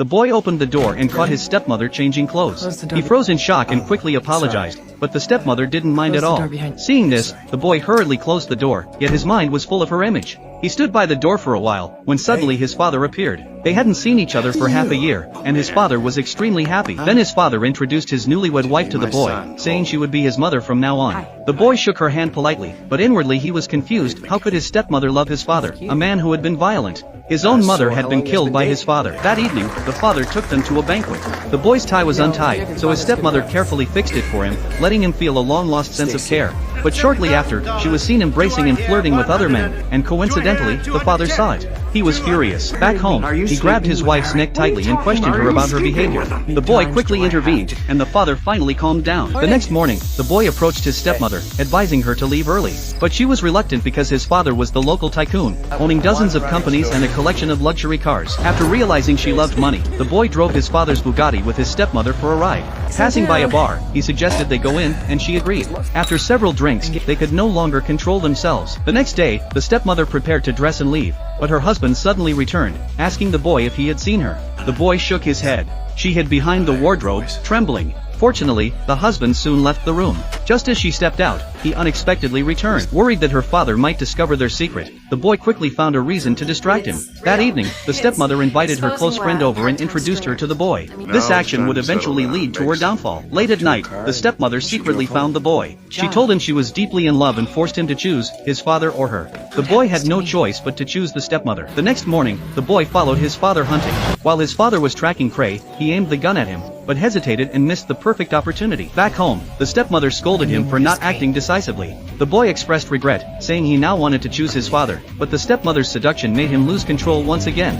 The boy opened the door and caught his stepmother changing clothes. He froze in shock and quickly apologized, but the stepmother didn't mind at all. Seeing this, the boy hurriedly closed the door, yet his mind was full of her image. He stood by the door for a while, when suddenly his father appeared. They hadn't seen each other for half a year, and his father was extremely happy. Then his father introduced his newlywed wife to the boy, saying she would be his mother from now on. The boy shook her hand politely, but inwardly he was confused. How could his stepmother love his father, a man who had been violent? His own mother had been killed by his father. That evening, the father took them to a banquet. The boy's tie was untied, so his stepmother carefully fixed it for him, letting him feel a long-lost sense of care. But shortly after, she was seen embracing and flirting with other men, and coincidentally, the father saw it. He was furious. Back home, he grabbed his wife's neck tightly and questioned her about her behavior. The boy quickly intervened, and the father finally calmed down. The next morning, the boy approached his stepmother, advising her to leave early. But she was reluctant because his father was the local tycoon, owning dozens of companies and a collection of luxury cars. After realizing she loved money, the boy drove his father's Bugatti with his stepmother for a ride. Passing by a bar, he suggested they go in, and she agreed. After several drinks, they could no longer control themselves. The next day, the stepmother prepared to dress and leave, but her husband suddenly returned, asking the boy if he had seen her. The boy shook his head. She hid behind the wardrobes, trembling. Fortunately, the husband soon left the room. Just as she stepped out, he unexpectedly returned. Worried that her father might discover their secret, the boy quickly found a reason to distract him. That evening, the stepmother invited her close friend over and introduced her to the boy. This action would eventually lead to her downfall. Late at night, the stepmother secretly found the boy. She told him she was deeply in love and forced him to choose his father or her. The boy had no choice but to choose the stepmother. The next morning, the boy followed his father hunting. While his father was tracking prey, he aimed the gun at him, but hesitated and missed the perfect opportunity. Back home, the stepmother scolded him for not acting decisively. The boy expressed regret, saying he now wanted to choose his father, but the stepmother's seduction made him lose control once again.